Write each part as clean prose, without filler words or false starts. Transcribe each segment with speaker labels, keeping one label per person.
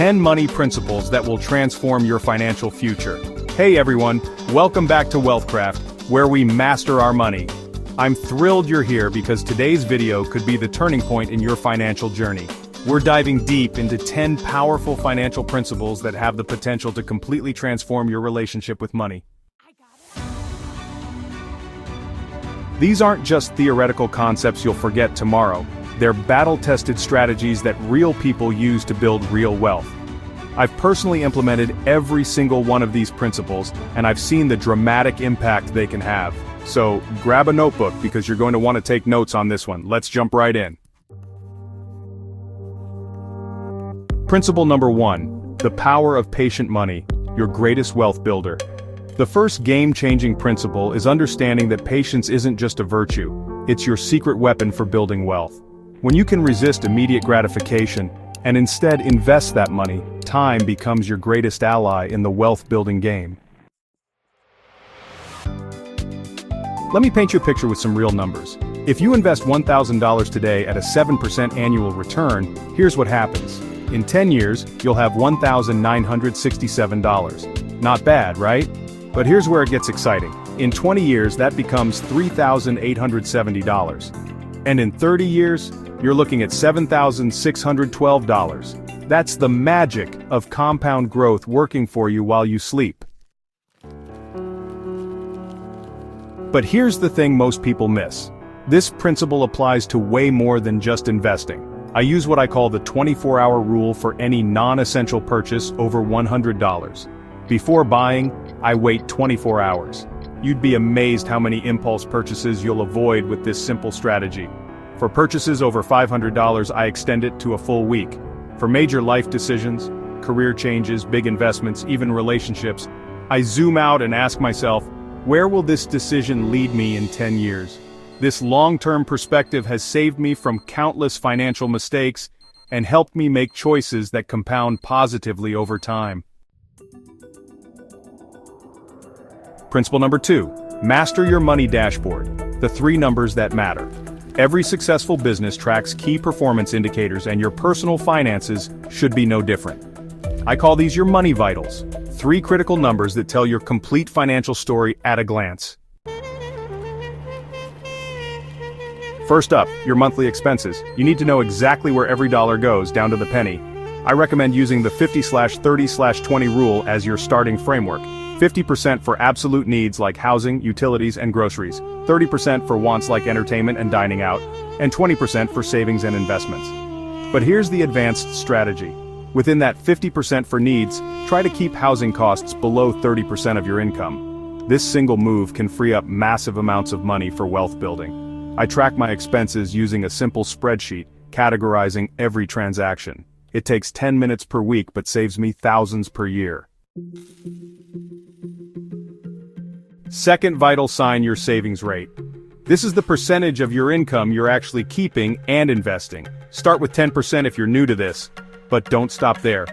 Speaker 1: 10 money principles that will transform your financial future. Hey everyone, welcome back to WealthCraft, where we master our money. I'm thrilled you're here because today's video could be the turning point in your financial journey. We're diving deep into 10 powerful financial principles that have the potential to completely transform your relationship with money. These aren't just theoretical concepts you'll forget tomorrow. They're battle-tested strategies that real people use to build real wealth. I've personally implemented every single one of these principles, and I've seen the dramatic impact they can have. So, grab a notebook because you're going to want to take notes on this one. Let's jump right in. Principle number 1, the power of patient money, your greatest wealth builder. The first game-changing principle is understanding that patience isn't just a virtue, it's your secret weapon for building wealth. When you can resist immediate gratification, and instead invest that money, time becomes your greatest ally in the wealth-building game. Let me paint you a picture with some real numbers. If you invest $1,000 today at a 7% annual return, here's what happens. In 10 years, you'll have $1,967. Not bad, right? But here's where it gets exciting. In 20 years, that becomes $3,870. And in 30 years, you're looking at $7,612. That's the magic of compound growth working for you while you sleep. But here's the thing most people miss. This principle applies to way more than just investing. I use what I call the 24-hour rule for any non-essential purchase over $100. Before buying, I wait 24 hours. You'd be amazed how many impulse purchases you'll avoid with this simple strategy. For purchases over $500, I extend it to a full week. For major life decisions, career changes, big investments, even relationships, I zoom out and ask myself, where will this decision lead me in 10 years? This long-term perspective has saved me from countless financial mistakes and helped me make choices that compound positively over time. Principle number 2, master your money dashboard, the 3 numbers that matter. Every successful business tracks key performance indicators, and your personal finances should be no different. I call these your money vitals, 3 critical numbers that tell your complete financial story at a glance. First up, your monthly expenses. You need to know exactly where every dollar goes, down to the penny. I recommend using the 50/30/20 rule as your starting framework. 50% for absolute needs like housing, utilities, and groceries, 30% for wants like entertainment and dining out, and 20% for savings and investments. But here's the advanced strategy. Within that 50% for needs, try to keep housing costs below 30% of your income. This single move can free up massive amounts of money for wealth building. I track my expenses using a simple spreadsheet, categorizing every transaction. It takes 10 minutes per week but saves me thousands per year. Second vital sign, your savings rate. This is the percentage of your income you're actually keeping and investing. Start with 10% if you're new to this, but don't stop there.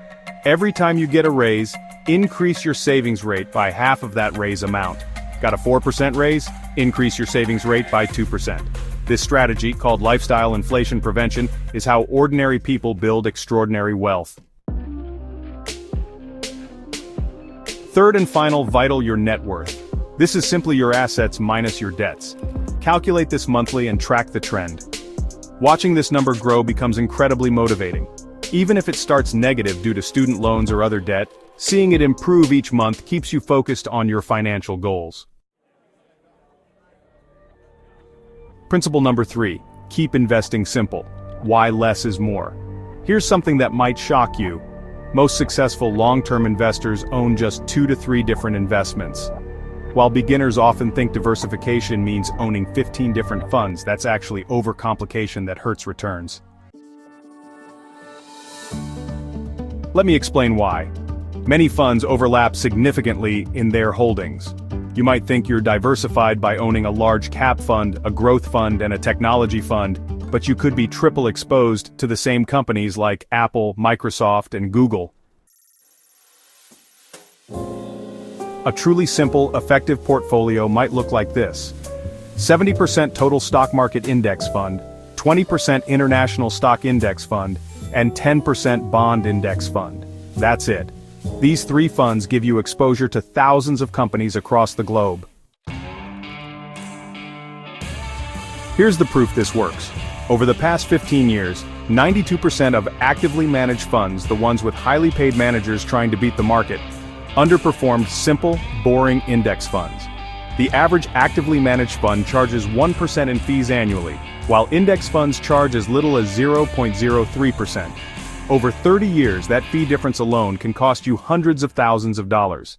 Speaker 1: Every time you get a raise, increase your savings rate by half of that raise amount. Got a 4% raise? Increase your savings rate by 2%. This strategy, called lifestyle inflation prevention, is how ordinary people build extraordinary wealth. Third and final vital, your net worth. This is simply your assets minus your debts. Calculate this monthly and track the trend. Watching this number grow becomes incredibly motivating. Even if it starts negative due to student loans or other debt, seeing it improve each month keeps you focused on your financial goals. Principle number 3, keep investing simple. Why less is more? Here's something that might shock you. Most successful long-term investors own just 2 to 3 different investments. While beginners often think diversification means owning 15 different funds, that's actually overcomplication that hurts returns. Let me explain why. Many funds overlap significantly in their holdings. You might think you're diversified by owning a large cap fund, a growth fund, and a technology fund, but you could be triple exposed to the same companies like Apple, Microsoft, and Google. A truly simple, effective portfolio might look like this. 70% total stock market index fund, 20% international stock index fund, and 10% bond index fund. That's it. These three funds give you exposure to thousands of companies across the globe. Here's the proof this works. Over the past 15 years, 92% of actively managed funds, the ones with highly paid managers trying to beat the market, underperformed simple, boring index funds. The average actively managed fund charges 1% in fees annually, while index funds charge as little as 0.03%. Over 30 years, that fee difference alone can cost you hundreds of thousands of dollars.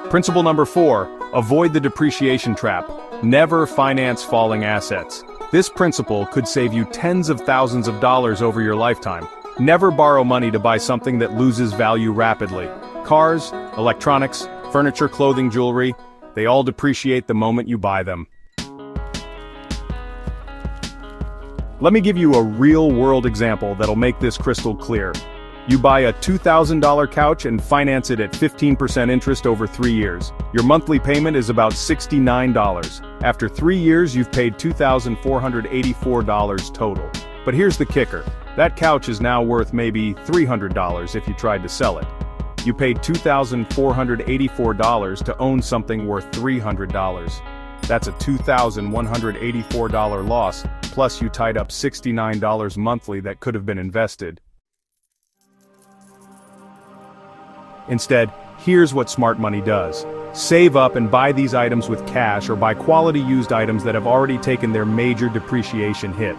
Speaker 1: Principle number 4, avoid the depreciation trap. Never finance falling assets. This principle could save you tens of thousands of dollars over your lifetime. Never borrow money to buy something that loses value rapidly. Cars, electronics, furniture, clothing, jewelry, they all depreciate the moment you buy them. Let me give you a real-world example that'll make this crystal clear. You buy a $2,000 couch and finance it at 15% interest over 3 years. Your monthly payment is about $69. After 3 years, you've paid $2,484 total. But here's the kicker. That couch is now worth maybe $300 if you tried to sell it. You paid $2,484 to own something worth $300. That's a $2,184 loss, plus you tied up $69 monthly that could have been invested. Instead, here's what smart money does. Save up and buy these items with cash or buy quality used items that have already taken their major depreciation hit.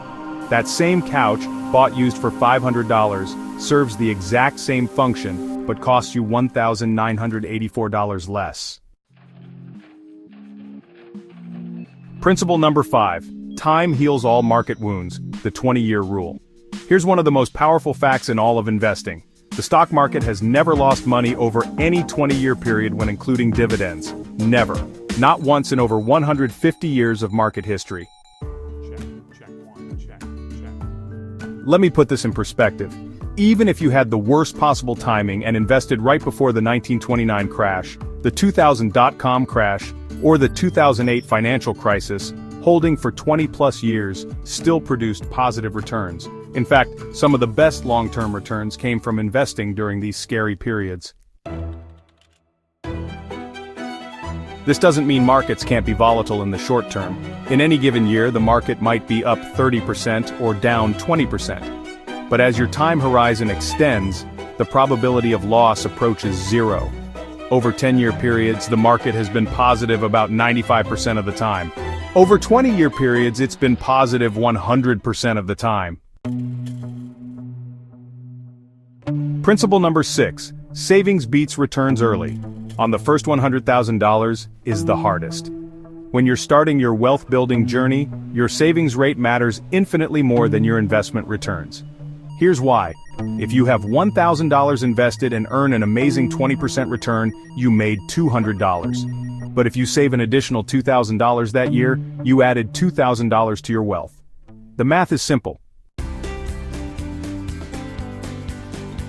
Speaker 1: That same couch, bought used for $500, serves the exact same function, but costs you $1,984 less. Principle number 5. Time heals all market wounds, the 20-year rule. Here's one of the most powerful facts in all of investing. The stock market has never lost money over any 20-year period when including dividends. Never. Not once in over 150 years of market history. Let me put this in perspective. Even if you had the worst possible timing and invested right before the 1929 crash, the 2000 dot-com crash, or the 2008 financial crisis, holding for 20-plus years still produced positive returns. In fact, some of the best long-term returns came from investing during these scary periods. This doesn't mean markets can't be volatile in the short term. In any given year, the market might be up 30% or down 20%. But as your time horizon extends, the probability of loss approaches zero. Over 10-year periods, the market has been positive about 95% of the time. Over 20-year periods, it's been positive 100% of the time. Principle number 6. Savings beats returns early. On the first $100,000 is the hardest. When you're starting your wealth-building journey, your savings rate matters infinitely more than your investment returns. Here's why. If you have $1,000 invested and earn an amazing 20% return, you made $200. But if you save an additional $2,000 that year, you added $2,000 to your wealth. The math is simple.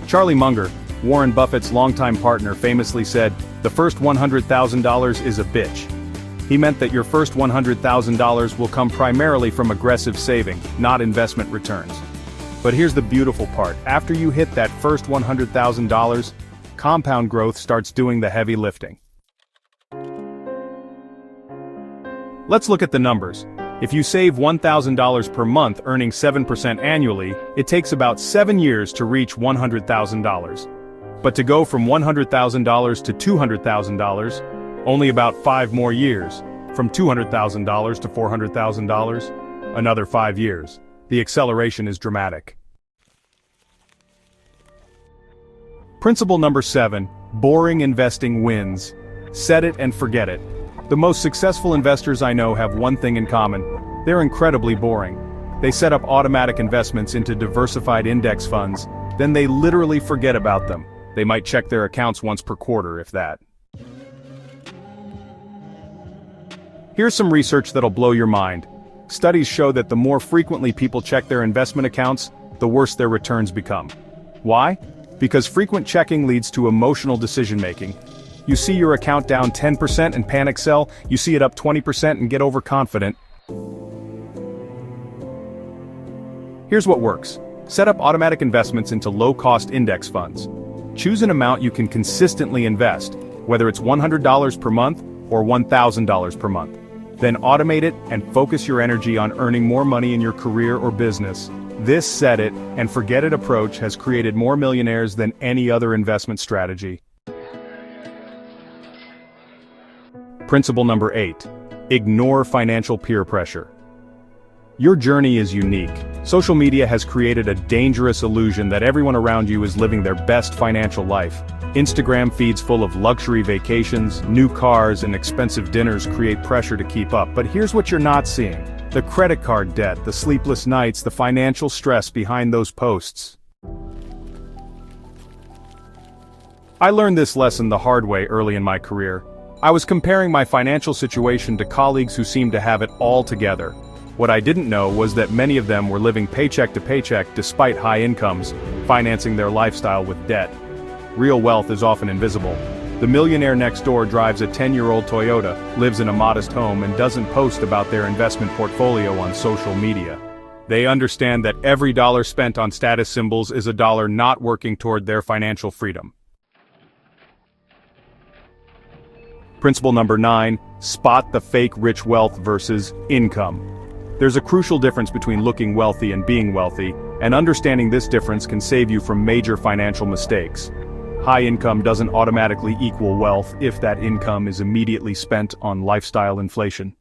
Speaker 1: Charlie Munger, Warren Buffett's longtime partner, famously said, "The first $100,000 is a bitch." He meant that your first $100,000 will come primarily from aggressive saving, not investment returns. But here's the beautiful part. After you hit that first $100,000, compound growth starts doing the heavy lifting. Let's look at the numbers. If you save $1,000 per month earning 7% annually, it takes about 7 years to reach $100,000. But to go from $100,000 to $200,000, only about 5 more years. From $200,000 to $400,000, another 5 years. The acceleration is dramatic. Principle number 7, boring investing wins. Set it and forget it. The most successful investors I know have one thing in common. They're incredibly boring. They set up automatic investments into diversified index funds, then they literally forget about them. They might check their accounts once per quarter, if that. Here's some research that'll blow your mind. Studies show that the more frequently people check their investment accounts, the worse their returns become. Why? Because frequent checking leads to emotional decision-making. You see your account down 10% and panic sell, you see it up 20% and get overconfident. Here's what works. Set up automatic investments into low-cost index funds. Choose an amount you can consistently invest, whether it's $100 per month or $1,000 per month. Then automate it and focus your energy on earning more money in your career or business. This set it and forget it approach has created more millionaires than any other investment strategy. Principle number 8. Ignore financial peer pressure. Your journey is unique. Social media has created a dangerous illusion that everyone around you is living their best financial life. Instagram feeds full of luxury vacations, new cars, and expensive dinners create pressure to keep up. But here's what you're not seeing: the credit card debt, the sleepless nights, the financial stress behind those posts. I learned this lesson the hard way early in my career. I was comparing my financial situation to colleagues who seemed to have it all together. What I didn't know was that many of them were living paycheck to paycheck despite high incomes, financing their lifestyle with debt. Real wealth is often invisible. The millionaire next door drives a 10-year-old Toyota, lives in a modest home, and doesn't post about their investment portfolio on social media. They understand that every dollar spent on status symbols is a dollar not working toward their financial freedom. Principle number 9, spot the fake rich wealth versus income. There's a crucial difference between looking wealthy and being wealthy, and understanding this difference can save you from major financial mistakes. High income doesn't automatically equal wealth if that income is immediately spent on lifestyle inflation.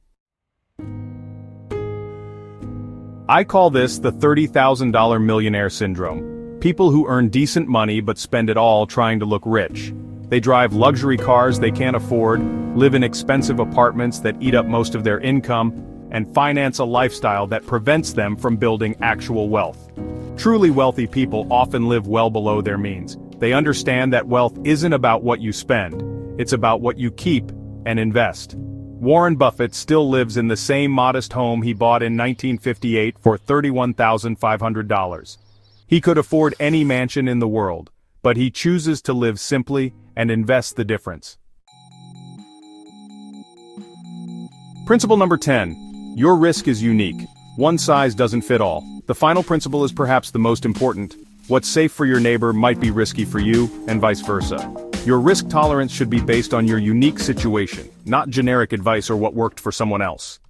Speaker 1: I call this the $30,000 millionaire syndrome. People who earn decent money but spend it all trying to look rich. They drive luxury cars they can't afford, live in expensive apartments that eat up most of their income, and finance a lifestyle that prevents them from building actual wealth. Truly wealthy people often live well below their means. They understand that wealth isn't about what you spend, it's about what you keep and invest. Warren Buffett still lives in the same modest home he bought in 1958 for $31,500. He could afford any mansion in the world, but he chooses to live simply and invest the difference. Principle number 10. Your risk is unique. One size doesn't fit all. The final principle is perhaps the most important. What's safe for your neighbor might be risky for you, and vice versa. Your risk tolerance should be based on your unique situation, not generic advice or what worked for someone else.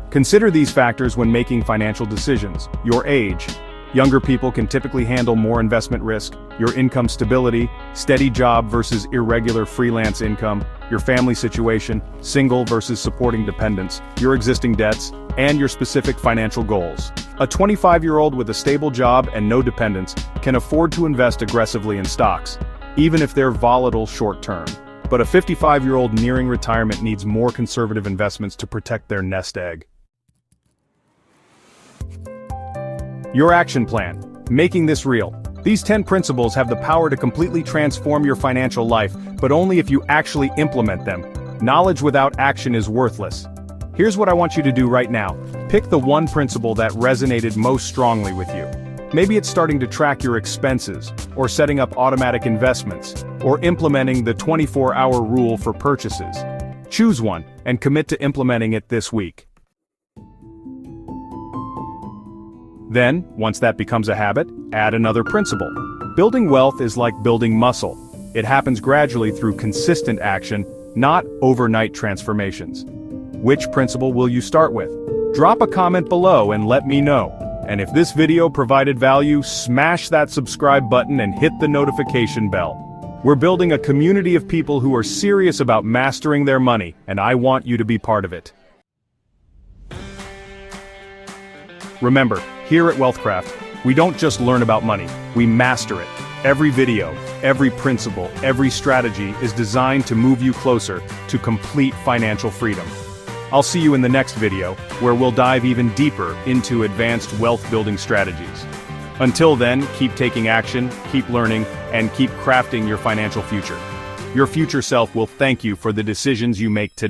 Speaker 1: Consider these factors when making financial decisions. Your age. Younger people can typically handle more investment risk. Your income stability, steady job versus irregular freelance income, your family situation, single versus supporting dependents, your existing debts, and your specific financial goals. A 25-year-old with a stable job and no dependents can afford to invest aggressively in stocks, even if they're volatile short-term. But a 55-year-old nearing retirement needs more conservative investments to protect their nest egg. Your action plan. Making this real. These 10 principles have the power to completely transform your financial life, but only if you actually implement them. Knowledge without action is worthless. Here's what I want you to do right now. Pick the one principle that resonated most strongly with you. Maybe it's starting to track your expenses, or setting up automatic investments, or implementing the 24-hour rule for purchases. Choose one, and commit to implementing it this week. Then, once that becomes a habit, add another principle. Building wealth is like building muscle. It happens gradually through consistent action, not overnight transformations. Which principle will you start with? Drop a comment below and let me know. And if this video provided value, smash that subscribe button and hit the notification bell. We're building a community of people who are serious about mastering their money, and I want you to be part of it. Remember, here at WealthCraft, we don't just learn about money, we master it. Every video, every principle, every strategy is designed to move you closer to complete financial freedom. I'll see you in the next video, where we'll dive even deeper into advanced wealth-building strategies. Until then, keep taking action, keep learning, and keep crafting your financial future. Your future self will thank you for the decisions you make today.